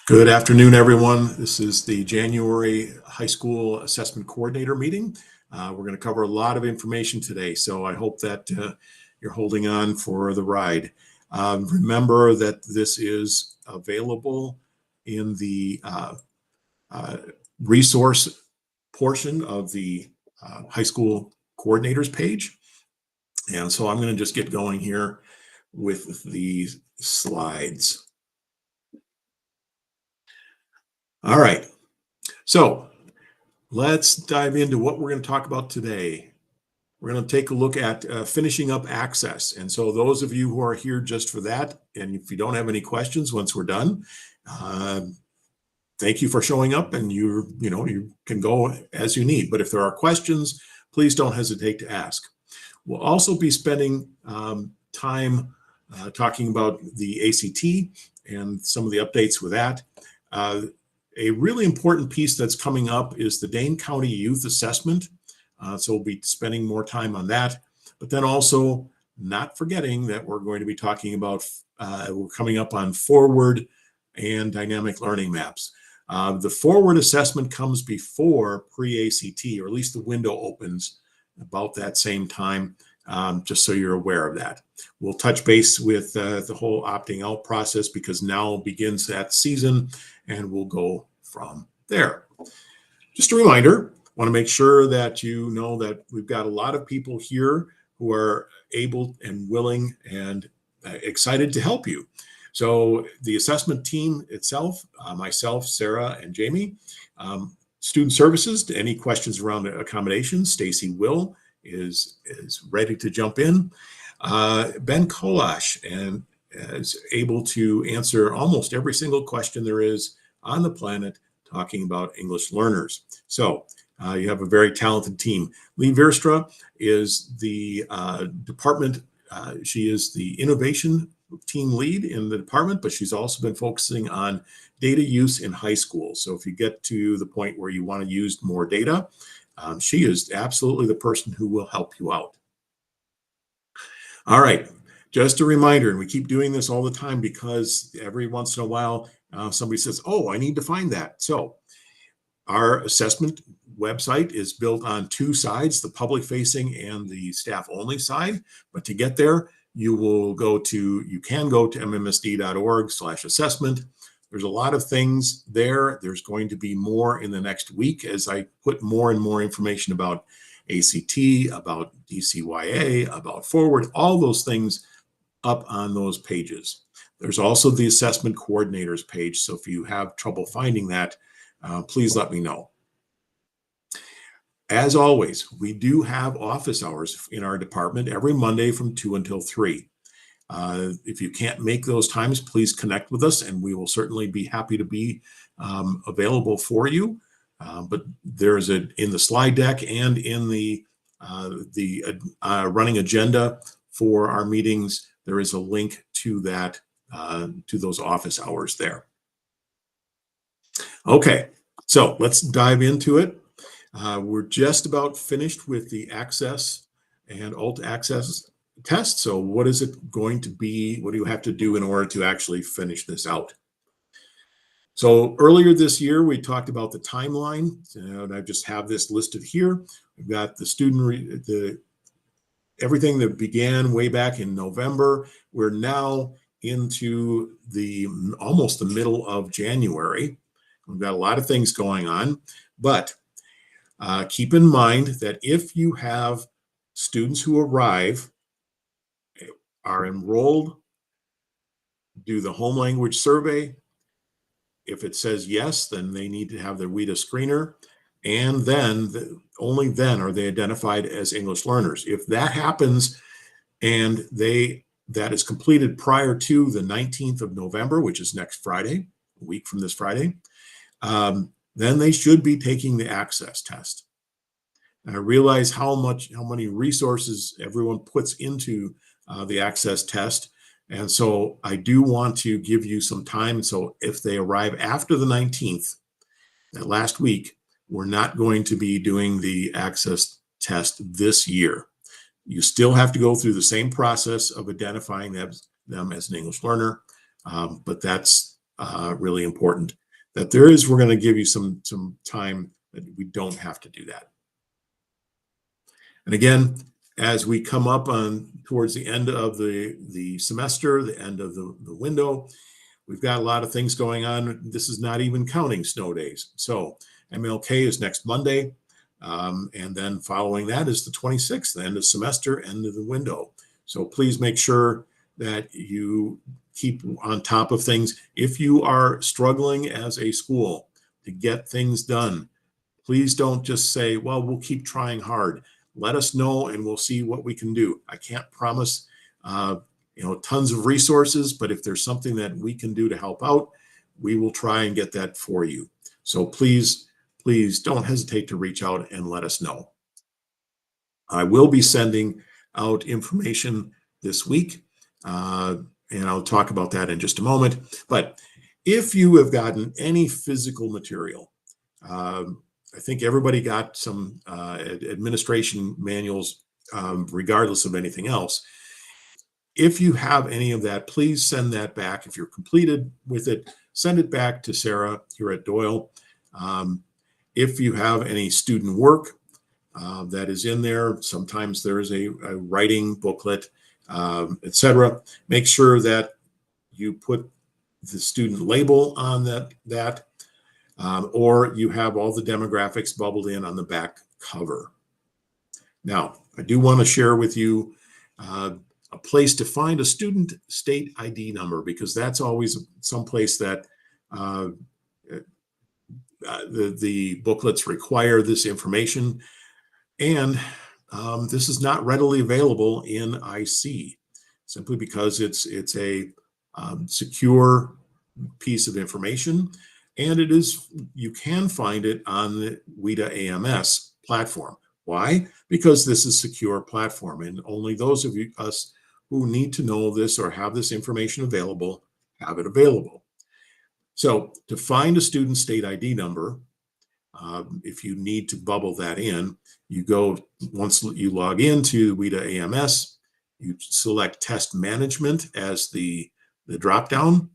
Good afternoon, everyone. This is the January High School Assessment Coordinator meeting. We're going to cover a lot of information today, so I hope that you're holding on for the ride. Remember that this is available in the resource portion of the high school coordinators page. And so I'm going to just get going here with the slides. All right, so let's dive into what we're going to talk about today. We're going to take a look at finishing up access. And so those of you who are here just for that, and if you don't have any questions once we're done, thank you for showing up, and you can go as you need. But if there are questions, please don't hesitate to ask. We'll also be spending time talking about the ACT and some of the updates with that. A really important piece that's coming up is the Dane County Youth Assessment. So we'll be spending more time on that, but then also not forgetting that we're going to be talking about, we're coming up on forward and dynamic learning maps. The forward assessment comes before pre-ACT, or at least the window opens about that same time, just so you're aware of that. We'll touch base with the whole opting out process because now begins that season, and we'll go from there. Just a reminder, want to make sure that you know that we've got a lot of people here who are able and willing and excited to help you. So the assessment team itself, myself, Sarah, and Jamie, student services, any questions around accommodations, Stacy Will is ready to jump in. Ben Kolash and is able to answer almost every single question there is on the planet talking about English learners. So you have a very talented team. Lee Veerstra is the department, she is the innovation team lead in the department, but she's also been focusing on data use in high school. So if you get to the point where you want to use more data, she is absolutely the person who will help you out. All right, just a reminder, and we keep doing this all the time because every once in a while somebody says, oh, I need to find that. So our assessment website is built on two sides, the public facing and the staff only side. But to get there, you can go to mmsd.org/assessment. There's a lot of things there. There's going to be more in the next week as I put more and more information about ACT, about DCYA, about forward, all those things up on those pages. There's also the assessment coordinators page. So if you have trouble finding that, please let me know. As always, we do have office hours in our department every Monday from 2 until 3. If you can't make those times, please connect with us and we will certainly be happy to be available for you. But there's in the slide deck and in the running agenda for our meetings, there is a link to that, to those office hours there. Okay, so let's dive into it. We're just about finished with the access and alt access test. So what is it going to be? What do you have to do in order to actually finish this out? So earlier this year, we talked about the timeline, and I just have this listed here. We've got the student, everything that began way back in November. We're now into almost the middle of January. We've got a lot of things going on, but keep in mind that if you have students who arrive, are enrolled, do the home language survey. If it says yes, then they need to have the WIDA screener, and then only then are they identified as English learners. If that happens and that is completed prior to the 19th of November, which is next Friday, a week from this Friday, then they should be taking the access test. And I realize how many resources everyone puts into the access test. And so I do want to give you some time. So if they arrive after the 19th, that last week, we're not going to be doing the access test this year. You still have to go through the same process of identifying them as an English learner, but that's really important. That there is, we're going to give you some time that we don't have to do that. And again, as we come up on towards the end of the semester, the end of the window, we've got a lot of things going on. This is not even counting snow days. So MLK is next Monday. And then following that is the 26th, the end of semester, end of the window. So please make sure that you keep on top of things. If you are struggling as a school to get things done, please don't just say, well, we'll keep trying hard. Let us know and we'll see what we can do. I can't promise tons of resources, but if there's something that we can do to help out, we will try and get that for you. So please don't hesitate to reach out and let us know. I will be sending out information this week, and I'll talk about that in just a moment. But if you have gotten any physical material, I think everybody got some administration manuals, regardless of anything else. If you have any of that, please send that back. If you're completed with it, send it back to Sarah here at Doyle. If you have any student work that is in there, sometimes there is a writing booklet, etc. Make sure that you put the student label on that. Or you have all the demographics bubbled in on the back cover. Now, I do want to share with you a place to find a student state ID number, because that's always someplace that the booklets require this information. And this is not readily available in IC, simply because it's a secure piece of information. And you can find it on the WIDA AMS platform. Why? Because this is a secure platform, and only those of us who need to know this or have this information available have it available. So to find a student state ID number, if you need to bubble that in, once you log into WIDA AMS, you select Test Management as the dropdown.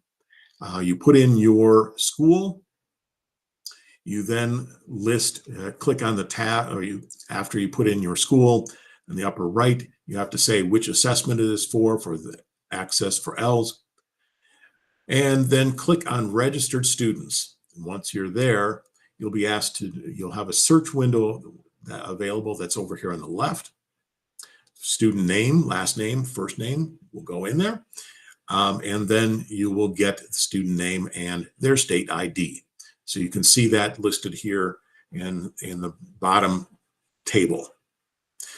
You put in your school. You then click on the tab, after you put in your school, in the upper right, you have to say which assessment it is for the access for ELS. And then click on Registered Students. And once you're there, you'll have a search window available that's over here on the left. Student name, last name, first name will go in there. And then you will get the student name and their state ID. So you can see that listed here in the bottom table.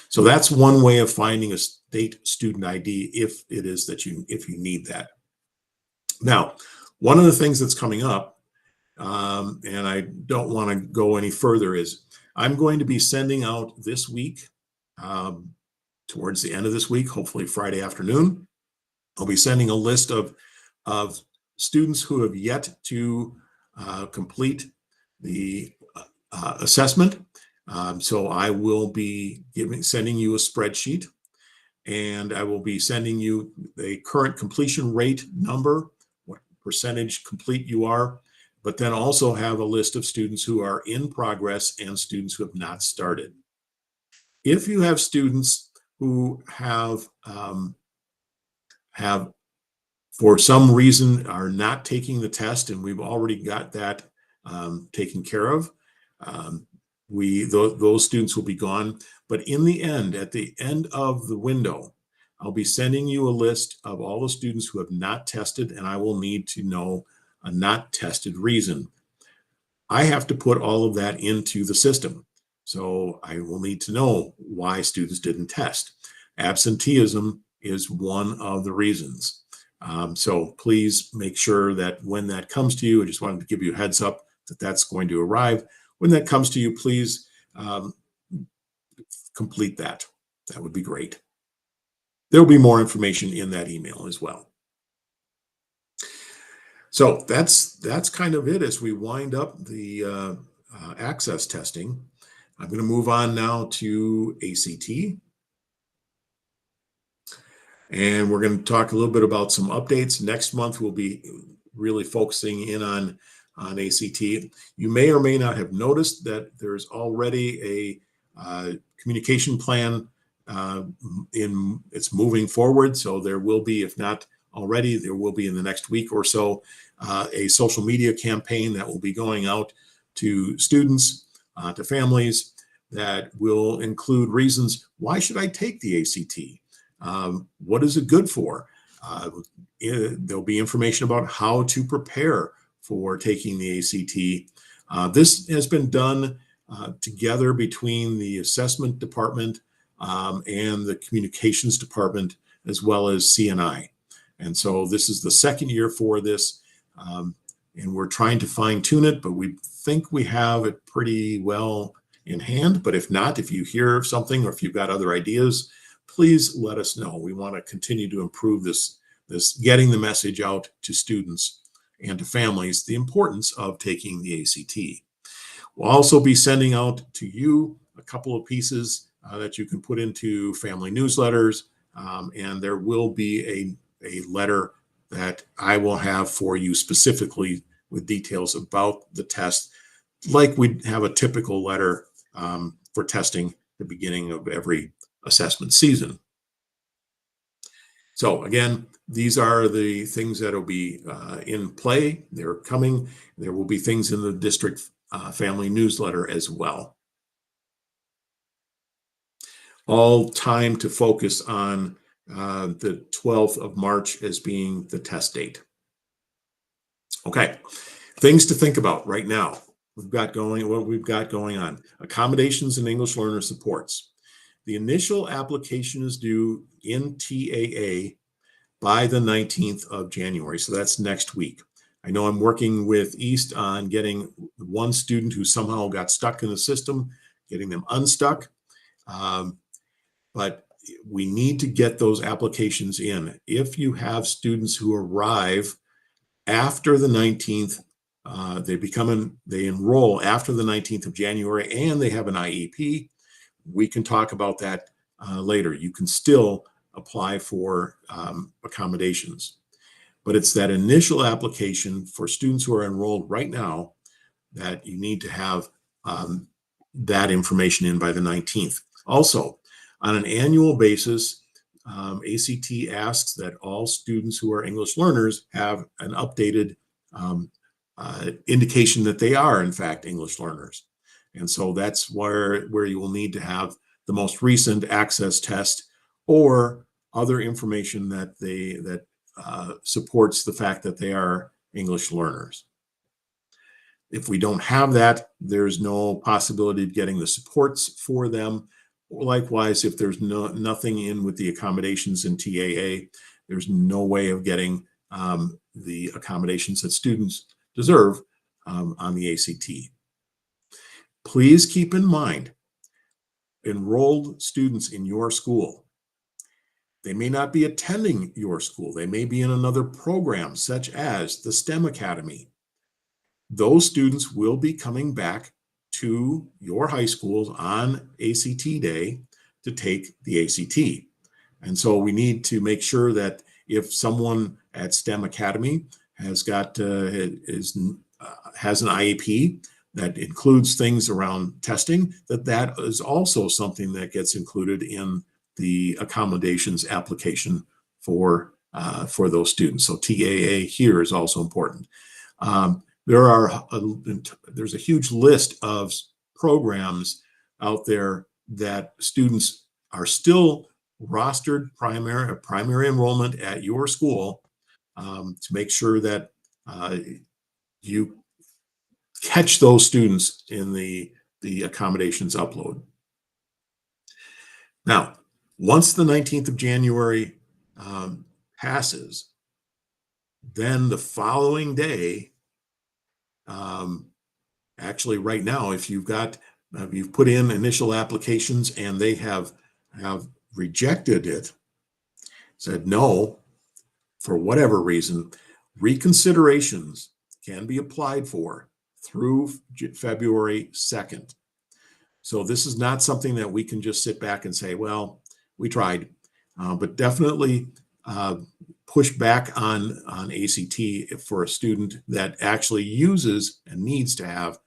So that's one way of finding a state student ID if you need that. Now, one of the things that's coming up, and I don't want to go any further, is I'm going to be sending out this week, towards the end of this week, hopefully Friday afternoon, I'll be sending a list of students who have yet to complete the assessment. So I will be sending you a spreadsheet, and I will be sending you the current completion rate number, what percentage complete you are, but then also have a list of students who are in progress and students who have not started. If you have students who have for some reason are not taking the test, and we've already got that taken care of, those students will be gone. But in the end, at the end of the window, I'll be sending you a list of all the students who have not tested, and I will need to know a not tested reason. I have to put all of that into the system. So I will need to know why students didn't test. Absenteeism is one of the reasons. So please make sure that when that comes to you, I just wanted to give you a heads up that that's going to arrive. When that comes to you, please complete that. That would be great. There'll be more information in that email as well. So that's kind of it as we wind up the access testing. I'm going to move on now to ACT. And we're going to talk a little bit about some updates. Next month, we'll be really focusing in on ACT. You may or may not have noticed that there's already a communication plan it's moving forward. So there will be, if not already, there will be in the next week or so, a social media campaign that will be going out to students, to families, that will include reasons, why should I take the ACT? What is it good for? There'll be information about how to prepare for taking the ACT. This has been done together between the assessment department and the communications department, as well as CNI. And so this is the second year for this, and we're trying to fine tune it, but we think we have it pretty well in hand. But if not, if you hear of something or if you've got other ideas, please let us know. We want to continue to improve this getting the message out to students and to families, the importance of taking the ACT. We'll also be sending out to you a couple of pieces that you can put into family newsletters, and there will be a letter that I will have for you specifically with details about the test, like we'd have a typical letter for testing at the beginning of every assessment season. So again, these are the things that will be in play. They're coming. There will be things in the district family newsletter as well. All time to focus on the 12th of March as being the test date. Okay, things to think about right now. What we've got going on. Accommodations and English learner supports. The initial application is due in TAA by the 19th of January. So that's next week. I know I'm working with East on getting one student who somehow got stuck in the system, getting them unstuck. But we need to get those applications in. If you have students who arrive after the 19th, they enroll after the 19th of January and they have an IEP, we can talk about that later. You can still apply for accommodations. But it's that initial application for students who are enrolled right now that you need to have that information in by the 19th. Also, on an annual basis, ACT asks that all students who are English learners have an updated indication that they are, in fact, English learners. And so that's where you will need to have the most recent access test or other information that supports the fact that they are English learners. If we don't have that, there's no possibility of getting the supports for them. Likewise, if there's nothing in with the accommodations in TAA, there's no way of getting the accommodations that students deserve on the ACT. Please keep in mind, enrolled students in your school, they may not be attending your school. They may be in another program, such as the STEM Academy. Those students will be coming back to your high schools on ACT Day to take the ACT. And so we need to make sure that if someone at STEM Academy has got has an IEP that includes things around testing, that is also something that gets included in the accommodations application for those students. So TAA here is also important. There's a huge list of programs out there that students are still rostered primary enrollment at your school to make sure that you catch those students in the accommodations upload. Now, once the 19th of January passes, then the following day, actually right now, if you've put in initial applications and they have rejected it, said no, for whatever reason, reconsiderations can be applied for through February 2nd. So this is not something that we can just sit back and say, well, we tried, but definitely push back on ACT for a student that actually uses and needs to have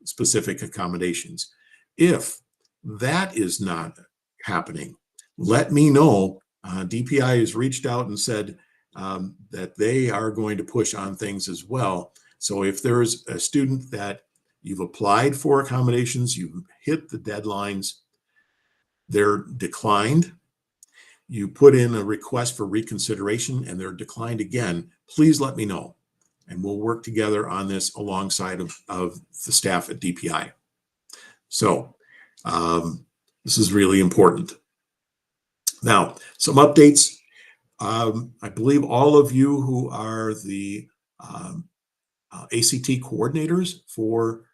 specific accommodations. If that is not happening, let me know. DPI has reached out and said that they are going to push on things as well. So if there's a student that you've applied for accommodations, you've hit the deadlines, they're declined, you put in a request for reconsideration and they're declined again, please let me know. And we'll work together on this alongside of the staff at DPI. So this is really important. Now, some updates. I believe all of you who are the ACT coordinators for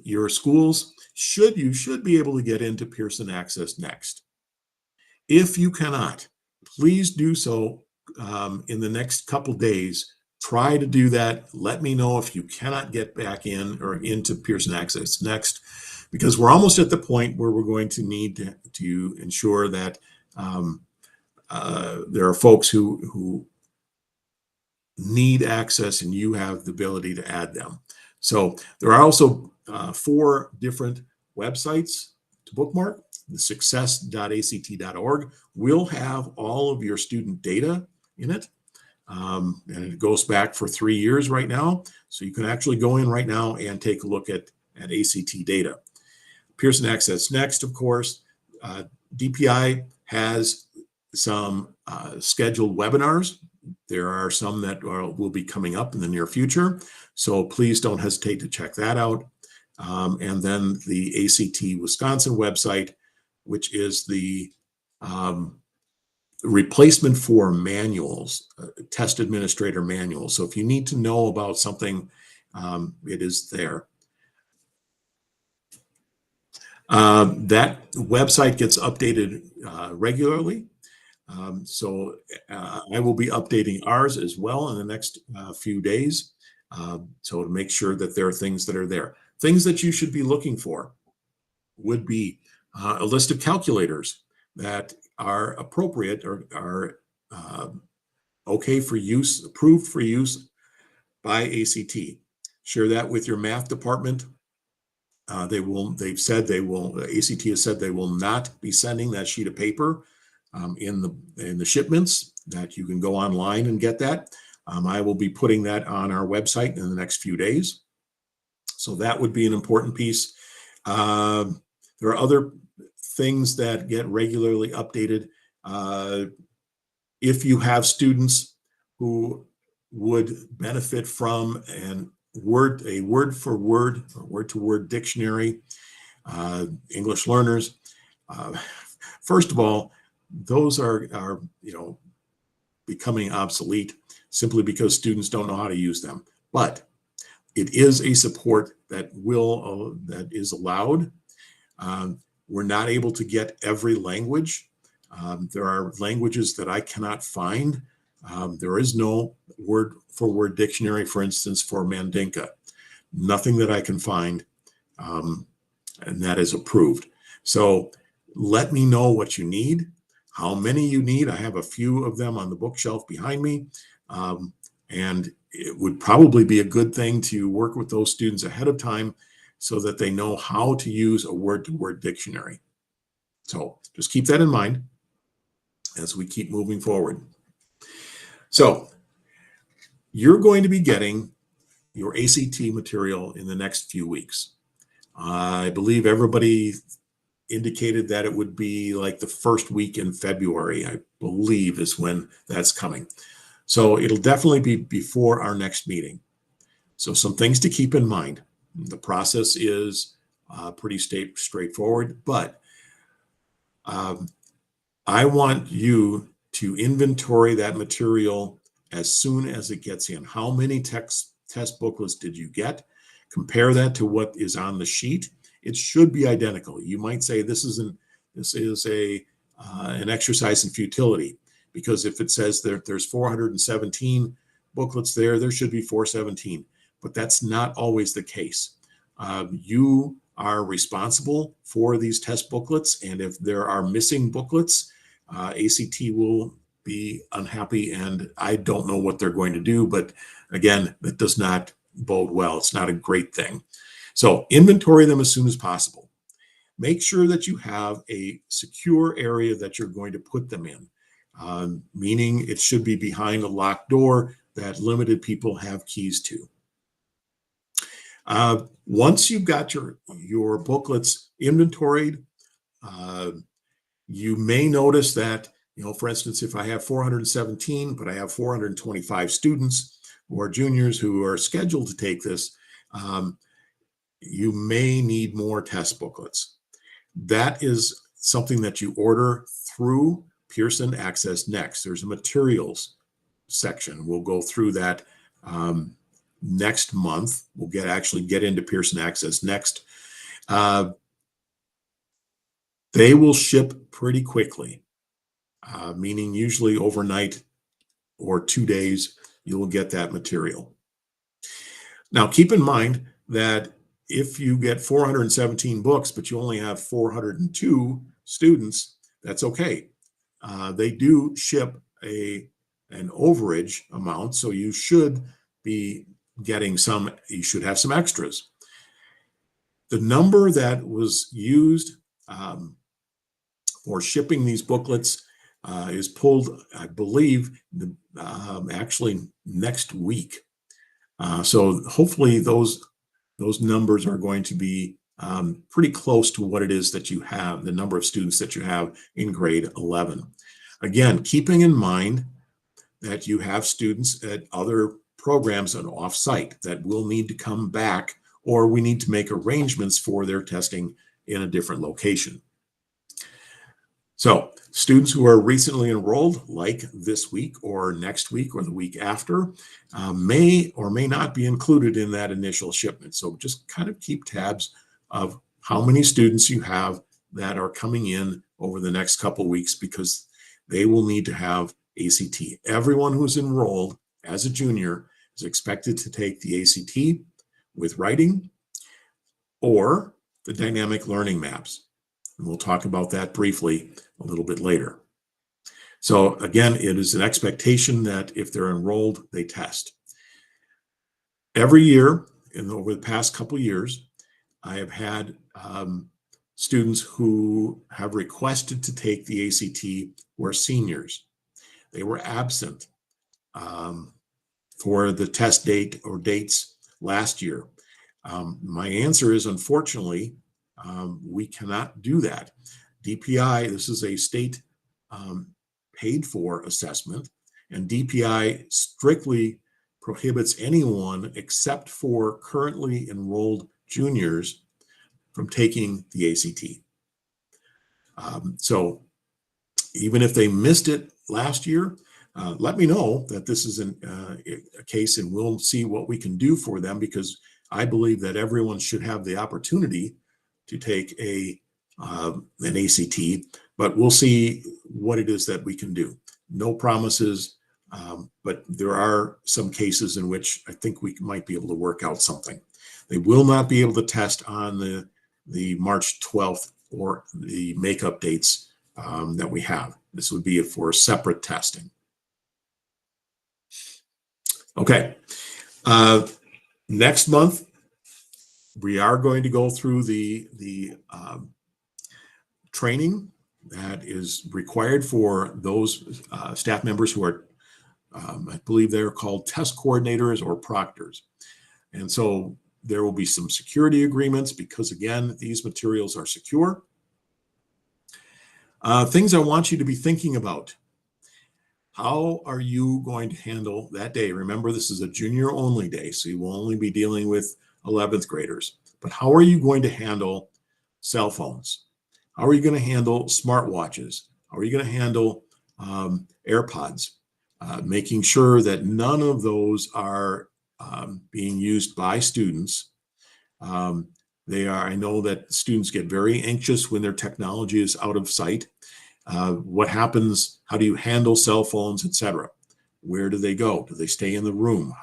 your schools should be able to get into Pearson Access Next. If you cannot, please do so in the next couple days. Try to do that. Let me know if you cannot get back in or into Pearson Access Next, because we're almost at the point where we're going to need to ensure that there are folks who need access and you have the ability to add them. So there are also 4 different websites to bookmark. The success.act.org will have all of your student data in it. And it goes back for 3 years right now. So you can actually go in right now and take a look at ACT data. Pearson Access Next, of course, DPI has some scheduled webinars. There are some that will be coming up in the near future. So please don't hesitate to check that out. And then the ACT Wisconsin website, which is the replacement for manuals, test administrator manuals. So if you need to know about something, it is there. That website gets updated regularly. So I will be updating ours as well in the next few days. So to make sure that there are things that are there. Things that you should be looking for would be a list of calculators that are appropriate or are okay for use, approved for use by ACT. Share that with your math department. ACT has said they will not be sending that sheet of paper in the shipments, that you can go online and get that. I will be putting that on our website in the next few days. So that would be an important piece. There are other things that get regularly updated. If you have students who would benefit from a word-for-word or word-to-word dictionary, English learners, first of all, those are becoming obsolete simply because students don't know how to use them. But it is a support that is allowed. We're not able to get every language. There are languages that I cannot find. There is no word-for-word dictionary, for instance, for Mandinka. Nothing that I can find, and that is approved. So let me know what you need, how many you need. I have a few of them on the bookshelf behind me, and it would probably be a good thing to work with those students ahead of time so that they know how to use a word-to-word dictionary. So just keep that in mind as we keep moving forward. So you're going to be getting your ACT material in the next few weeks. I believe everybody indicated that it would be like the first week in February, I believe, is when that's coming. So it'll definitely be before our next meeting. So some things to keep in mind. The process is pretty straightforward, but I want you to inventory that material as soon as it gets in. How many test booklets did you get? Compare that to what is on the sheet. It should be identical. You might say this is an exercise in futility, because if it says there's 417 booklets there should be 417, but that's not always the case. You are responsible for these test booklets, and if there are missing booklets, ACT will be unhappy, and I don't know what they're going to do. But again, that does not bode well. It's not a great thing. So inventory them as soon as possible. Make sure that you have a secure area that you're going to put them in, meaning it should be behind a locked door that limited people have keys to. Once you've got your booklets inventoried, you may notice that, for instance, if I have 417, but I have 425 students who are juniors who are scheduled to take this, you may need more test booklets. That is something that you order through Pearson Access Next. There's a materials section. We'll go through that next month. We'll actually get into Pearson Access Next. They will ship pretty quickly, meaning usually overnight or 2 days, you will get that material. Now, keep in mind that if you get 417 books, but you only have 402 students, that's okay. They do ship an overage amount, so you should be getting you should have some extras. The number that was used for shipping these booklets is pulled, I believe, actually next week. So hopefully those numbers are going to be pretty close to what it is that you have, the number of students that you have in grade 11. Again, keeping in mind that you have students at other programs and off-site that will need to come back, or we need to make arrangements for their testing in a different location. So students who are recently enrolled, like this week or next week or the week after, may or may not be included in that initial shipment. So just kind of keep tabs of how many students you have that are coming in over the next couple of weeks, because they will need to have ACT. Everyone who's enrolled as a junior is expected to take the ACT with writing or the dynamic learning maps. And we'll talk about that briefly a little bit later. So again, it is an expectation that if they're enrolled, they test. Every year, and over the past couple of years, I have had students who have requested to take the ACT who are seniors. They were absent for the test date or dates last year. My answer is, unfortunately, we cannot do that. DPI, this is a state paid for assessment, and DPI strictly prohibits anyone except for currently enrolled juniors from taking the ACT. So even if they missed it last year, let me know that this is a case, and we'll see what we can do for them, because I believe that everyone should have the opportunity to take an ACT, but we'll see what it is that we can do. No promises, but there are some cases in which I think we might be able to work out something. They will not be able to test on the March 12th or the makeup dates that we have. This would be for separate testing. Okay. Next month, we are going to go through the training that is required for those staff members who are, I believe they're called test coordinators or proctors. And so there will be some security agreements, because again, these materials are secure. Things I want you to be thinking about. How are you going to handle that day? Remember, this is a junior only day, so you will only be dealing with 11th graders. But how are you going to handle cell phones? How are you going to handle smartwatches? How are you going to handle AirPods? Making sure that none of those are being used by students. I know that students get very anxious when their technology is out of sight. What happens? How do you handle cell phones, etc.? Where do they go? Do they stay in the room?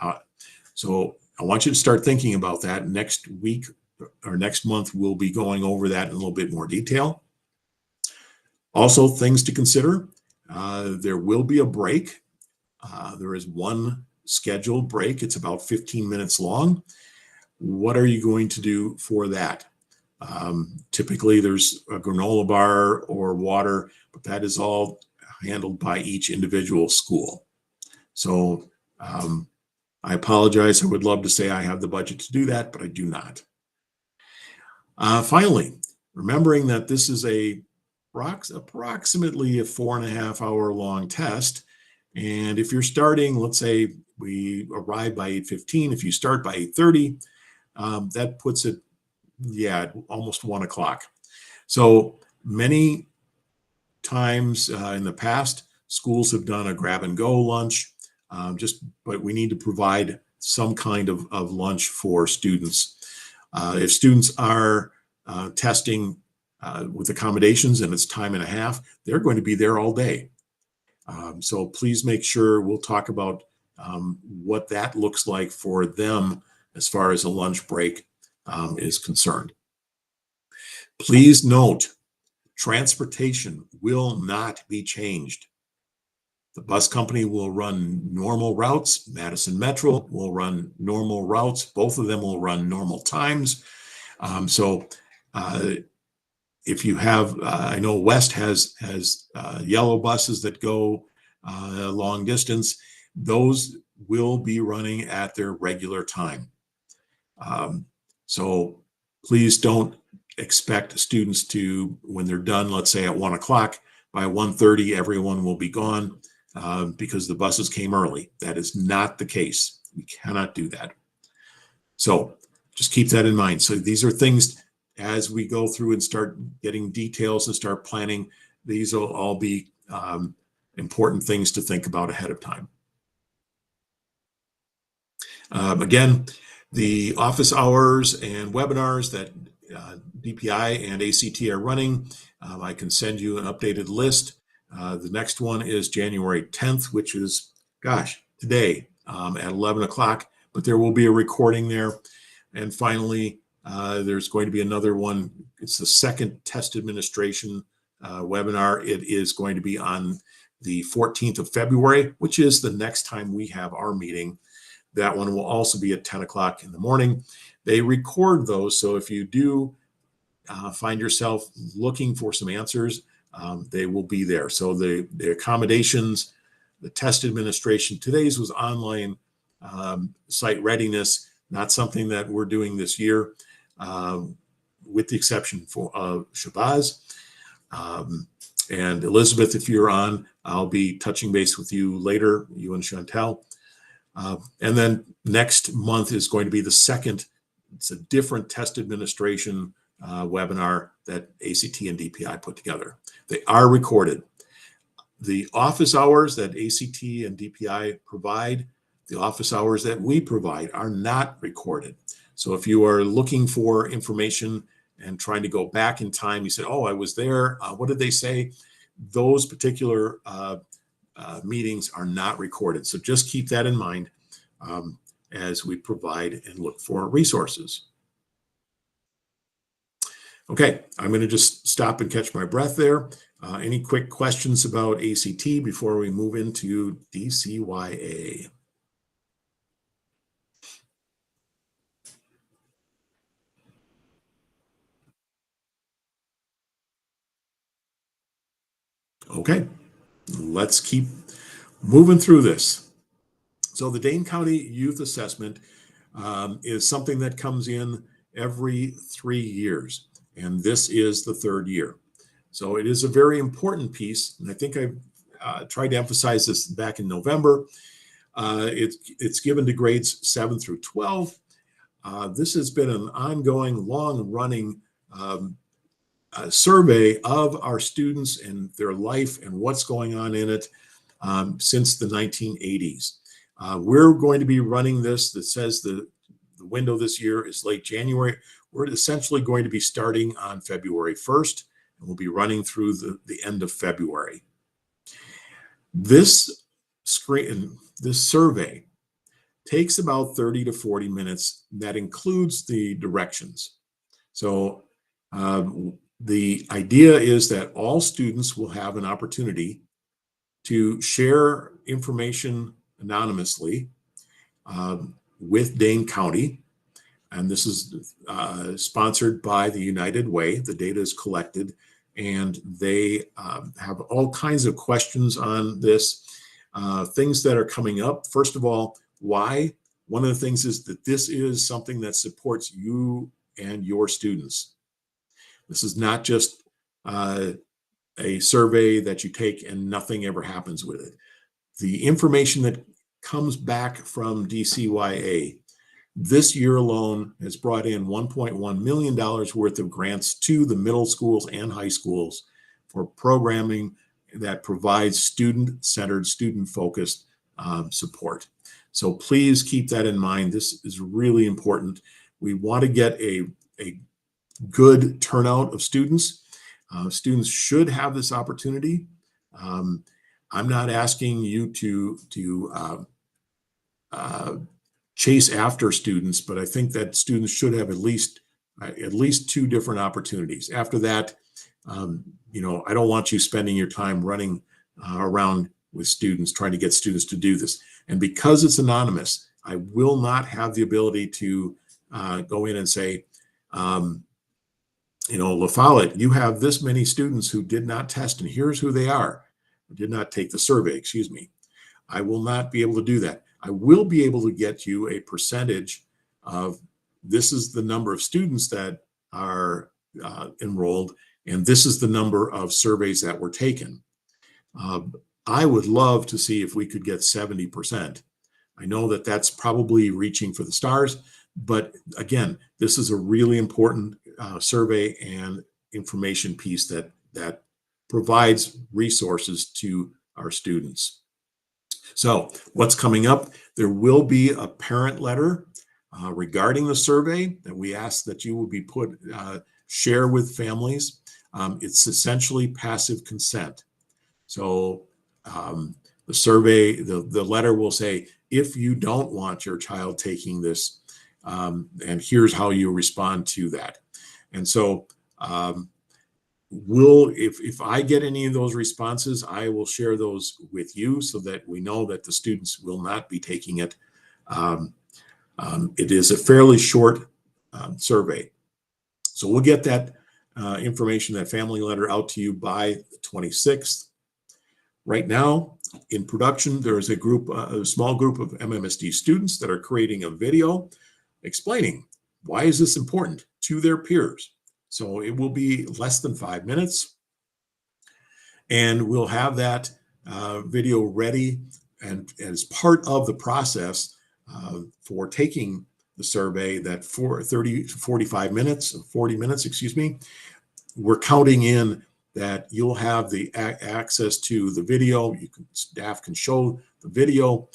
So I want you to start thinking about that. Next week or next month, we'll be going over that in a little bit more detail. Also, things to consider. There will be a break. There is one scheduled break. It's about 15 minutes long. What are you going to do for that? Typically, there's a granola bar or water, but that is all handled by each individual school. So I apologize. I would love to say I have the budget to do that, but I do not. Finally, remembering that this is approximately a 4.5 hour long test. And if you're starting, let's say we arrive by 8:15, if you start by 8:30, that puts it, almost 1 o'clock. So many times in the past, schools have done a grab and go lunch, but we need to provide some kind of lunch for students. If students are testing with accommodations and it's time and a half, they're going to be there all day. So please make sure we'll talk about what that looks like for them as far as a lunch break is concerned. Please note, transportation will not be changed. The bus company will run normal routes. Madison Metro will run normal routes. Both of them will run normal times. If you have, I know West has yellow buses that go long distance. Those will be running at their regular time. So please don't expect students to, when they're done, let's say at 1 o'clock, by 1:30, everyone will be gone because the buses came early. That is not the case. We cannot do that. So just keep that in mind. So these are things as we go through and start getting details and start planning, these will all be important things to think about ahead of time. Again, the office hours and webinars that DPI and ACT are running, I can send you an updated list. The next one is January 10th, which is, today at 11 o'clock, but there will be a recording there. And finally, there's going to be another one. It's the second test administration webinar. It is going to be on the 14th of February, which is the next time we have our meeting. That one will also be at 10 o'clock in the morning. They record those, so if you do find yourself looking for some answers, they will be there. So the accommodations, the test administration, today's was online site readiness, not something that we're doing this year, with the exception of Shabazz. And Elizabeth, if you're on, I'll be touching base with you later, you and Chantel. And then next month is going to be the second, it's a different test administration webinar that ACT and DPI put together. They are recorded. The office hours that ACT and DPI provide, the office hours that we provide are not recorded. So if you are looking for information and trying to go back in time, you said, oh, I was there, what did they say? Those particular meetings are not recorded. So just keep that in mind as we provide and look for resources. Okay, I'm going to just stop and catch my breath there. Any quick questions about ACT before we move into DCYA? Okay, let's keep moving through this. So the Dane County Youth Assessment is something that comes in every 3 years, and this is the 3rd year. So it is a very important piece, and I think I tried to emphasize this back in November. It's given to grades 7 through 12. This has been an ongoing, long-running survey of our students and their life and what's going on in it since the 1980s. We're going to be running this that says the window this year is late January. We're essentially going to be starting on February 1st, and we'll be running through the end of February. This survey takes about 30 to 40 minutes. That includes the directions. So the idea is that all students will have an opportunity to share information anonymously with Dane County. And this is sponsored by the United Way. The data is collected, and they have all kinds of questions on this, things that are coming up. First of all, why? One of the things is that this is something that supports you and your students. This is not just a survey that you take and nothing ever happens with it. The information that comes back from DCYA this year alone has brought in $1.1 million worth of grants to the middle schools and high schools for programming that provides student-centered, student-focused support. So please keep that in mind. This is really important. We want to get a good turnout of students. Students should have this opportunity. I'm not asking you to chase after students, but I think that students should have at least 2 different opportunities. After that, you know, I don't want you spending your time running around with students, trying to get students to do this. And because it's anonymous, I will not have the ability to go in and say, you know, La Follette, you have this many students who did not test, and here's who they are, who did not take the survey, excuse me. I will not be able to do that. I will be able to get you a percentage of, this is the number of students that are enrolled, and this is the number of surveys that were taken. I would love to see if we could get 70%. I know that that's probably reaching for the stars, but again, this is a really important survey and information piece that provides resources to our students. So what's coming up? There will be a parent letter regarding the survey that we ask that you will be share with families. It's essentially passive consent. So the survey, the letter will say, if you don't want your child taking this, and here's how you respond to that. And so if I get any of those responses, I will share those with you so that we know that the students will not be taking it. It is a fairly short survey. So we'll get that information, that family letter, out to you by the 26th. Right now, in production, there is a small group of MMSD students that are creating a video explaining why is this important to their peers. So it will be less than 5 minutes, and we'll have that video ready and as part of the process for taking the survey, that for 30 to 45 minutes, 40 minutes, excuse me, we're counting in that you'll have the access to the video. Staff can show the video,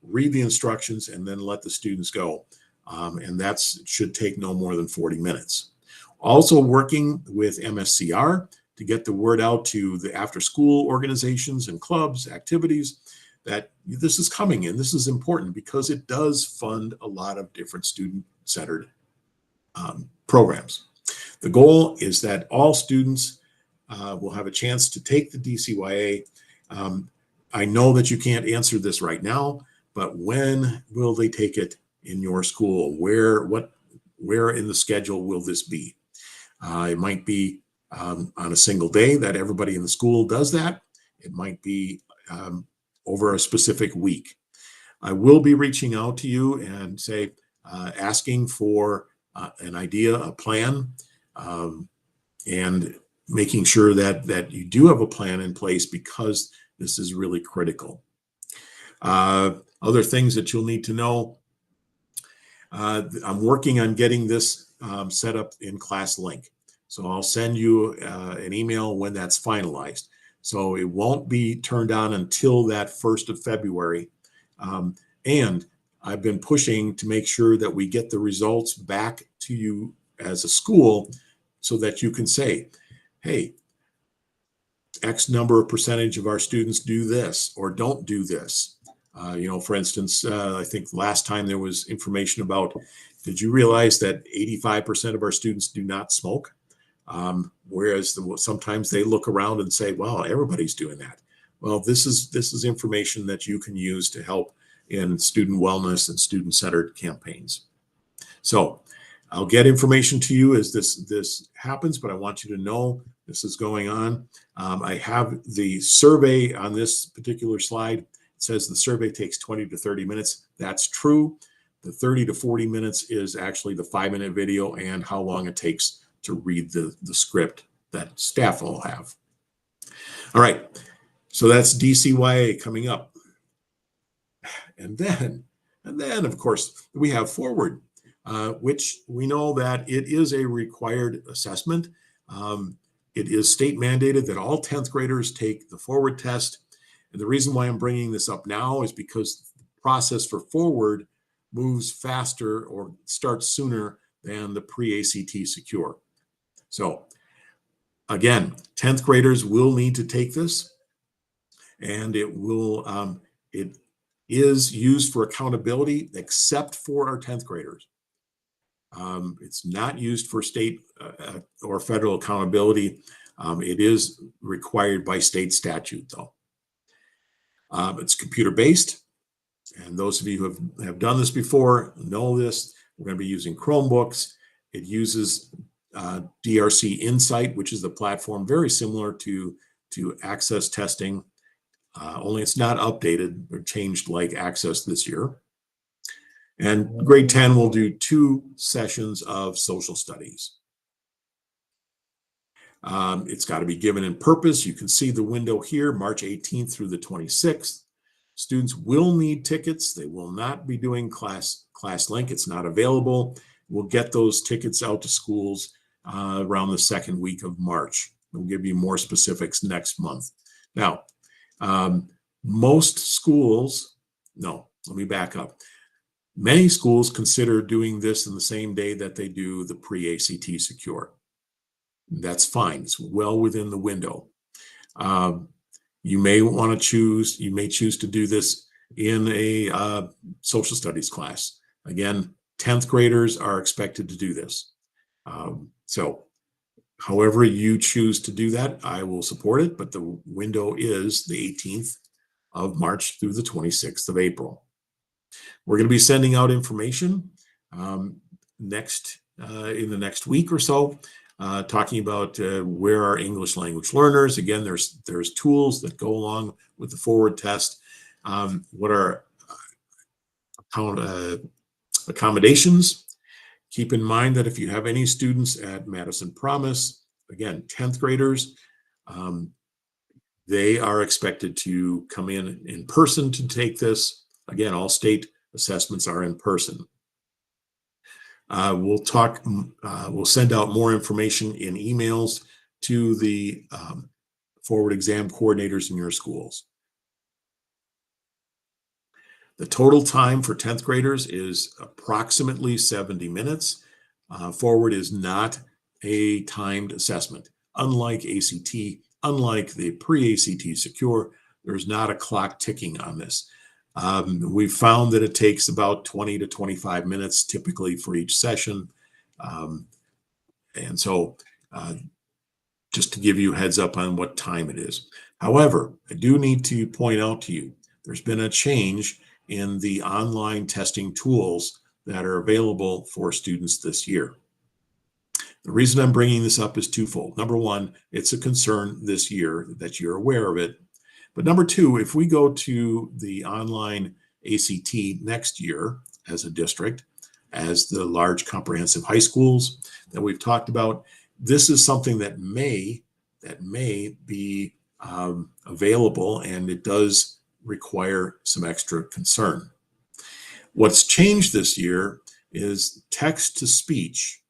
read the instructions, and then let the students go. And that should take no more than 40 minutes. Also working with MSCR to get the word out to the after-school organizations and clubs, activities, that this is coming, and this is important because it does fund a lot of different student-centered programs. The goal is that all students will have a chance to take the DCYA. I know that you can't answer this right now, but when will they take it in your school? Where in the schedule will this be? It might be on a single day that everybody in the school does that. It might be over a specific week. I will be reaching out to you and asking for an idea, a plan, and making sure that you do have a plan in place, because this is really critical. Other things that you'll need to know, I'm working on getting this set up in ClassLink. So I'll send you an email when that's finalized. So it won't be turned on until that 1st of February. And I've been pushing to make sure that we get the results back to you as a school so that you can say, hey, X number of percentage of our students do this or don't do this. For instance, I think last time there was information about, did you realize that 85% of our students do not smoke? Whereas sometimes they look around and say, well, everybody's doing that. Well, this is information that you can use to help in student wellness and student-centered campaigns. So I'll get information to you as this happens, but I want you to know this is going on. I have the survey on this particular slide. It says the survey takes 20 to 30 minutes. That's true. The 30 to 40 minutes is actually the 5-minute video and how long it takes to read the script that staff will have. All right, so that's DCYA coming up. And then of course, we have Forward, which we know that it is a required assessment. It is state mandated that all 10th graders take the Forward test. And the reason why I'm bringing this up now is because the process for Forward moves faster or starts sooner than the pre-ACT Secure. So again, 10th graders will need to take this, and it is used for accountability except for our 10th graders. It's not used for state or federal accountability. It is required by state statute, though. It's computer-based, and those of you who have done this before know this. We're going to be using Chromebooks. It uses DRC Insight, which is the platform very similar to Access testing, only it's not updated or changed like Access this year. And grade 10 will do 2 sessions of social studies. It's got to be given in purpose. You can see the window here, March 18th through the 26th. Students will need tickets. They will not be doing ClassLink. It's not available. We'll get those tickets out to schools around the 2nd week of March. We'll give you more specifics next month. Now, most schools, no, let me back up. Many schools consider doing this in the same day that they do the pre-ACT Secure. That's fine. It's well within the window. You may choose to do this in a social studies class. Again, 10th graders are expected to do this. So however you choose to do that, I will support it, but the window is the 18th of March through the 26th of April. We're going to be sending out information in the next week or so, talking about where are English language learners. Again, there's tools that go along with the Forward test. What are accommodations? Keep in mind that if you have any students at Madison Promise, again, 10th graders, they are expected to come in person to take this. Again, all state assessments are in person. We'll send out more information in emails to the Forward exam coordinators in your schools. The total time for 10th graders is approximately 70 minutes. Forward is not a timed assessment. Unlike ACT, unlike the pre-ACT Secure, there's not a clock ticking on this. We've found that it takes about 20 to 25 minutes typically for each session. And so just to give you a heads up on what time it is. However, I do need to point out to you, there's been a change in the online testing tools that are available for students this year. The reason I'm bringing this up is twofold. Number one, it's a concern this year that you're aware of it. But number two, if we go to the online ACT next year as a district, as the large comprehensive high schools that we've talked about, this is something that may be available, and it does require some extra concern. What's changed this year is text-to-speech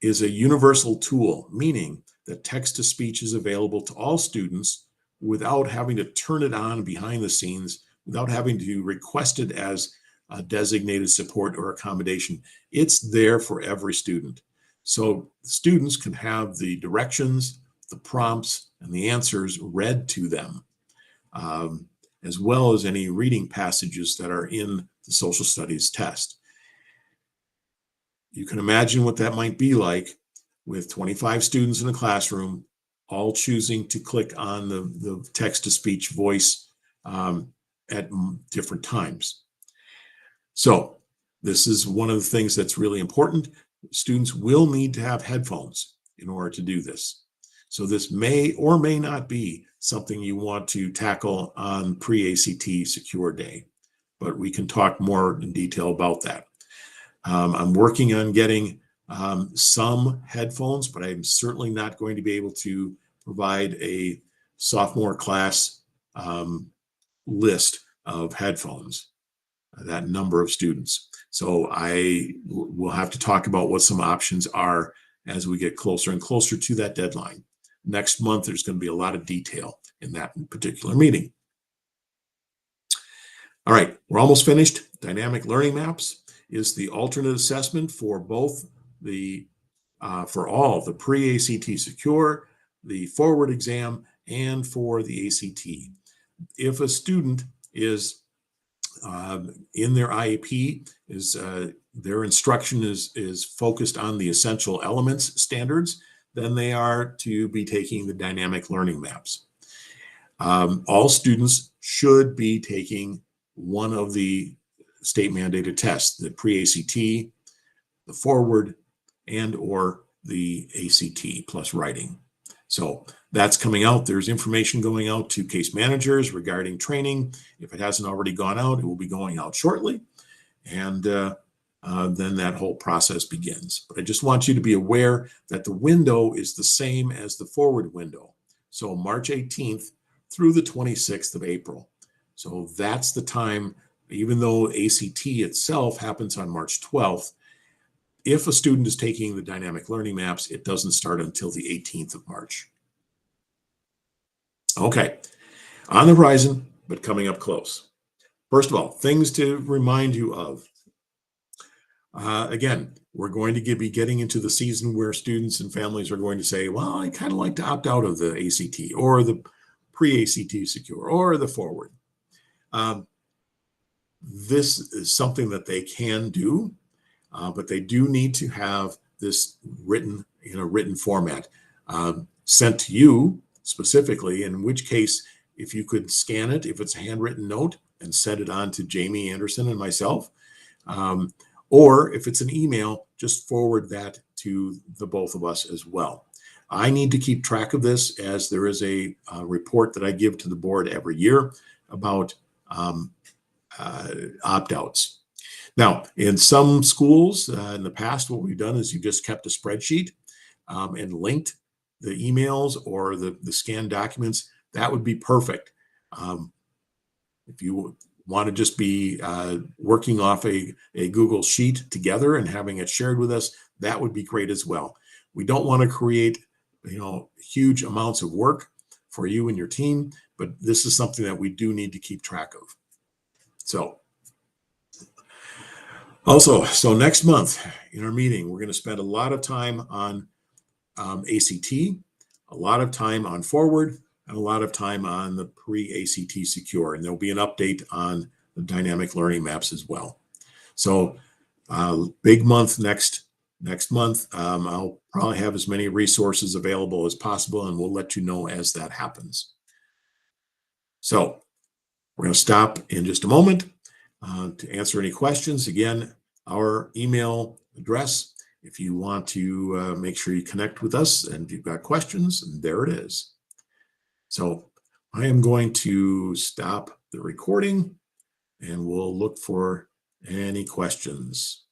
is a universal tool, meaning that text-to-speech is available to all students without having to turn it on behind the scenes, without having to request it as a designated support or accommodation. It's there for every student. So students can have the directions, the prompts, and the answers read to them, as well as any reading passages that are in the social studies test. You can imagine what that might be like with 25 students in a classroom, all choosing to click on the text-to-speech voice at different times. So this is one of the things that's really important. Students will need to have headphones in order to do this. So this may or may not be something you want to tackle on pre-ACT Secure Day, but we can talk more in detail about that. I'm working on getting some headphones, but I'm certainly not going to be able to provide a sophomore class list of headphones, that number of students. So I will have to talk about what some options are as we get closer and closer to that deadline. Next month, there's going to be a lot of detail in that particular meeting. All right, we're almost finished. Dynamic learning maps is the alternate assessment for both the for all the pre-ACT Secure, the forward exam, and for the ACT. If a student is in their IEP, their instruction is focused on the essential elements standards, then they are to be taking the dynamic learning maps. All students should be taking one of the state mandated tests, the pre-ACT, the forward, and or the ACT plus writing. So that's coming out. There's information going out to case managers regarding training. If it hasn't already gone out, it will be going out shortly. And then that whole process begins. But I just want you to be aware that the window is the same as the forward window. So March 18th through the 26th of April. So that's the time, even though ACT itself happens on March 12th, if a student is taking the dynamic learning maps, it doesn't start until the 18th of March. Okay, on the horizon, but coming up close. First of all, things to remind you of. Again, we're going to be getting into the season where students and families are going to say, well, I kind of like to opt out of the ACT or the pre-ACT Secure or the forward. This is something that they can do, but they do need to have this written in a written format sent to you specifically, in which case, if you could scan it, if it's a handwritten note, and send it on to Jamie Anderson and myself, or if it's an email, just forward that to the both of us as well. I need to keep track of this, as there is a report that I give to the board every year about opt-outs. Now, in some schools in the past, what we've done is you just kept a spreadsheet and linked the emails or the scanned documents. That would be perfect. If you want to just be working off a Google Sheet together and having it shared with us, that would be great as well. We don't want to create, huge amounts of work for you and your team, but this is something that we do need to keep track of. So next month in our meeting, we're going to spend a lot of time on ACT, a lot of time on forward, and a lot of time on the pre-ACT Secure. And there'll be an update on the dynamic learning maps as well. So big month next month. I'll probably have as many resources available as possible, and we'll let you know as that happens. So we're going to stop in just a moment to answer any questions. Again, our email address, if you want to make sure you connect with us and you've got questions, and there it is. So I am going to stop the recording and we'll look for any questions.